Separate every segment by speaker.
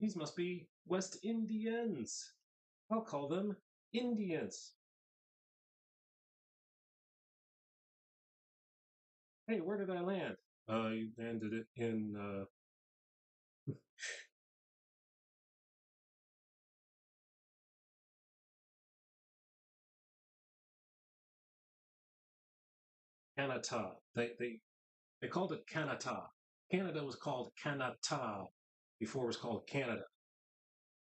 Speaker 1: These must be West Indians. I'll call them Indians. Hey, where did I land? You landed it in, Canada. They called it Canada. Canada was called Canada before it was called Canada.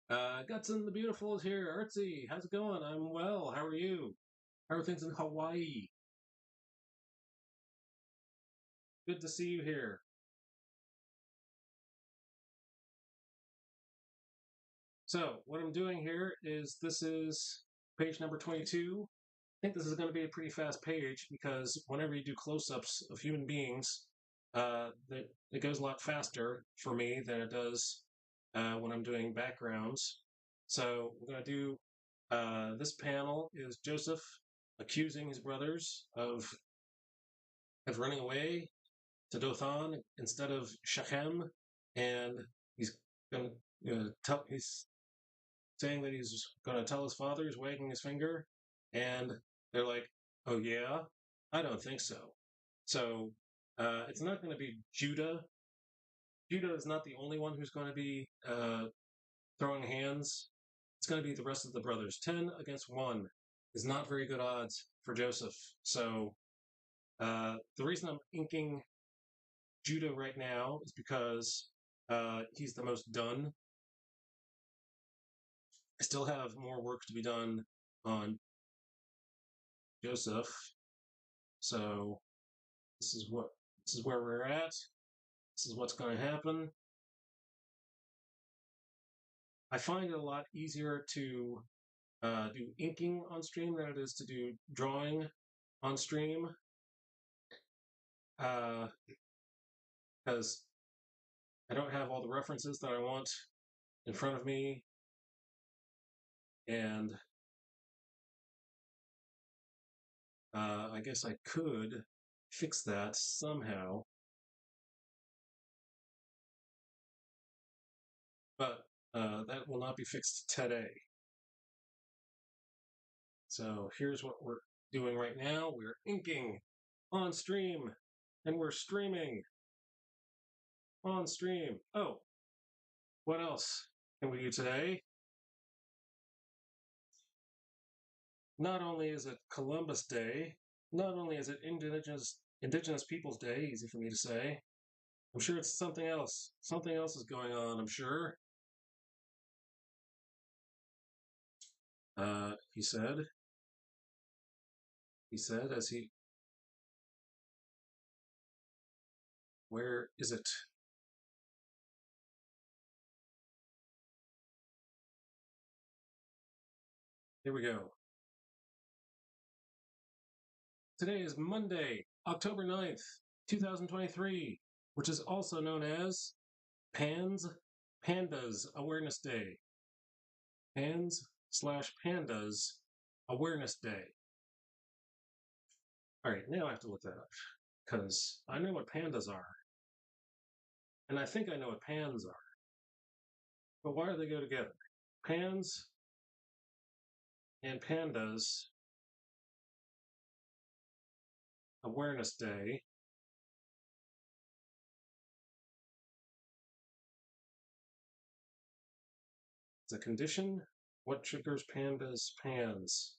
Speaker 1: Gutson the Beautiful is here. Artsy, how's it going? I'm well. How are you? How are things in Hawaii? Good to see you here. So, what I'm doing here is this is page number 22. I think this is going to be a pretty fast page because whenever you do close-ups of human beings, it goes a lot faster for me than it does when I'm doing backgrounds. So we're going to do this panel is Joseph accusing his brothers of running away to Dothan instead of Shechem, and he's going to he's saying that he's going to tell his father. He's wagging his finger, and they're like, "Oh yeah, I don't think so." So it's not going to be Judah. Judah is not the only one who's going to be throwing hands. It's going to be the rest of the brothers. 10-1 is not very good odds for Joseph. So the reason I'm inking Judah right now is because he's the most done. I still have more work to be done on Joseph. So this is where we're at. This is what's going to happen. I find it a lot easier to do inking on stream than it is to do drawing on stream, because I don't have all the references that I want in front of me, and I guess I could fix that somehow, but that will not be fixed today. So here's what we're doing right now. We're inking on stream, and we're streaming on stream. Oh, what else can we do today? Not only is it Columbus Day, not only is it Indigenous Peoples Day, easy for me to say. I'm sure it's something else. Something else is going on, I'm sure. He said. He said as he... Where is it? Here we go. Today is Monday, October 9th, 2023, which is also known as Pandas Awareness Day. Pans/Pandas Awareness Day. All right, now I have to look that up because I know what pandas are, and I think I know what pans are. But why do they go together? Pans and Pandas Awareness Day. It's a condition. What triggers pandas' pans?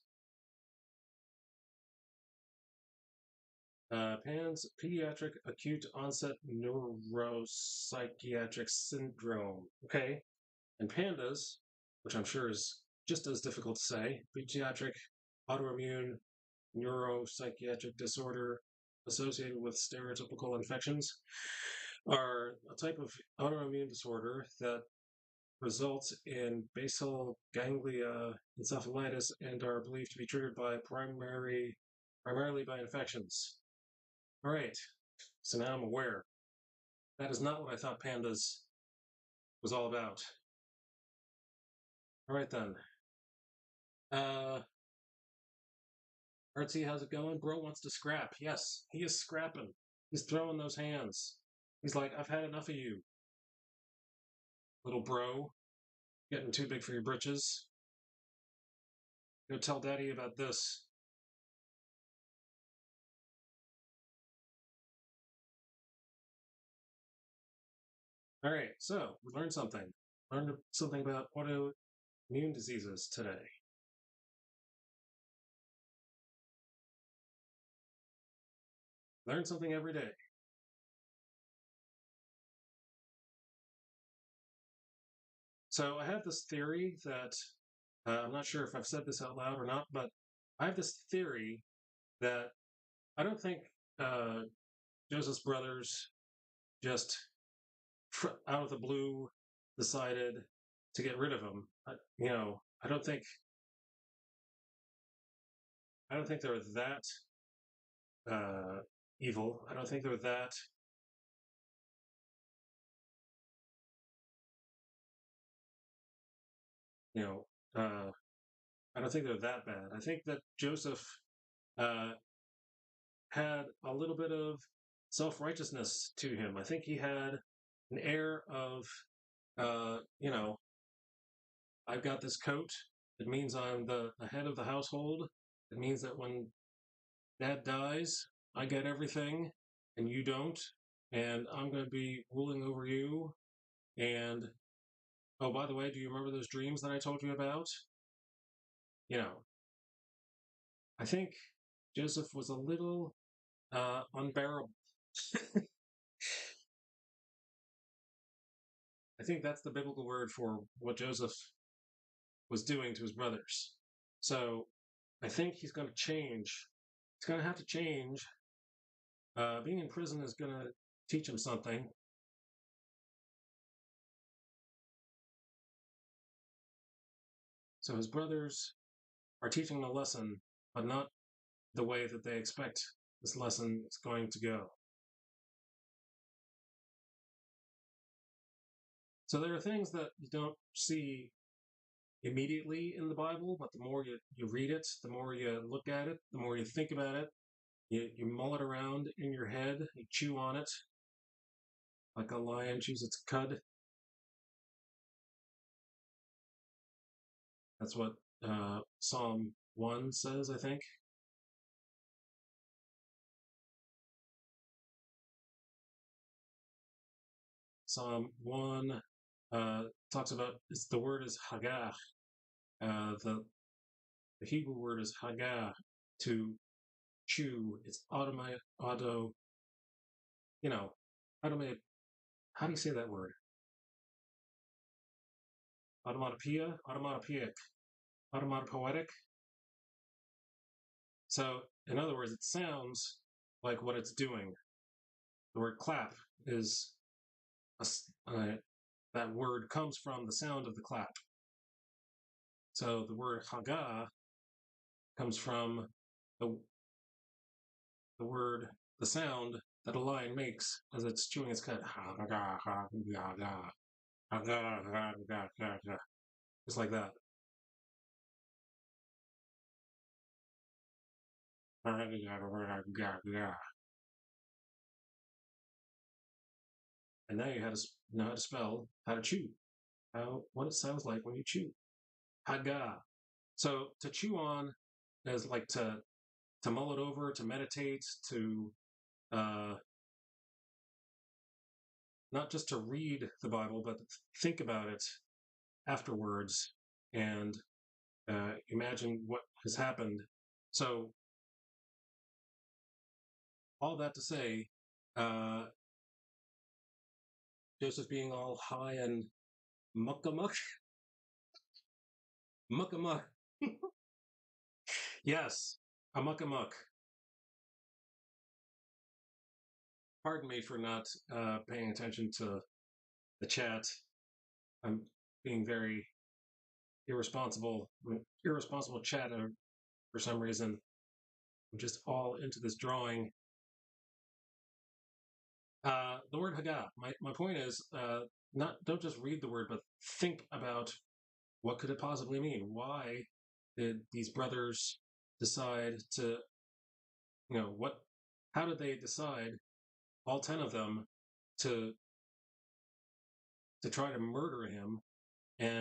Speaker 1: PANS, pediatric acute onset neuropsychiatric syndrome. Okay. And pandas, which I'm sure is just as difficult to say, pediatric autoimmune neuropsychiatric disorder associated with stereotypical infections, are a type of autoimmune disorder that results in basal ganglia encephalitis and are believed to be triggered by primarily by infections. All right, so now I'm aware. That is not what I thought pandas was all about. All right then. Artsy, how's it going? Bro wants to scrap. Yes, he is scrapping. He's throwing those hands. He's like, I've had enough of you, little bro. Getting too big for your britches. Go tell Daddy about this. All right, so we learned something. Learned something about autoimmune diseases today. Learn something every day. So I have this theory that I'm not sure if I've said this out loud or not, but I have this theory that I don't think uh, Joseph's brothers just out of the blue decided to get rid of him. I don't think they're that uh, evil. I don't think they're that. You know, I don't think they're that bad. I think that Joseph uh, had a little bit of self righteousness to him. I think he had an air of, you know, I've got this coat. It means I'm the head of the household. It means that when dad dies, I get everything and you don't. And I'm going to be ruling over you. And oh, by the way, do you remember those dreams that I told you about? You know, I think Joseph was a little unbearable. I think that's the biblical word for what Joseph was doing to his brothers. So I think he's going to change. He's going to have to change. Being in prison is going to teach him something. So his brothers are teaching him a lesson, but not the way that they expect this lesson is going to go. So there are things that you don't see immediately in the Bible, but the more you read it, the more you look at it, the more you think about it, you mull it around in your head, you chew on it like a lion chews its cud. That's what Psalm 1 says, I think. Psalm 1 talks about the word is hagah. The Hebrew word is hagah, to chew. It's you know, automated. How do you say that word? Automatopoeia, automatopoetic. So, in other words, it sounds like what it's doing. The word clap is that word comes from the sound of the clap. So the word haga comes from the word, the sound that a lion makes as it's chewing its cud. Just like that. And now you know how to spell how to chew. What it sounds like when you chew. Haga. So to chew on is like to mull it over, to meditate, to uh, not just to read the Bible, but think about it afterwards and imagine what has happened. So all that to say, uh, Joseph being all high and muckamuck, muckamuck. Yes, a muckamuck. Pardon me for not paying attention to the chat. I'm being very irresponsible chatter for some reason. I'm just all into this drawing. The word haga. My point is don't just read the word, but think about what could it possibly mean. Why did these brothers decide to, how did they decide, all 10 of them, to try to murder him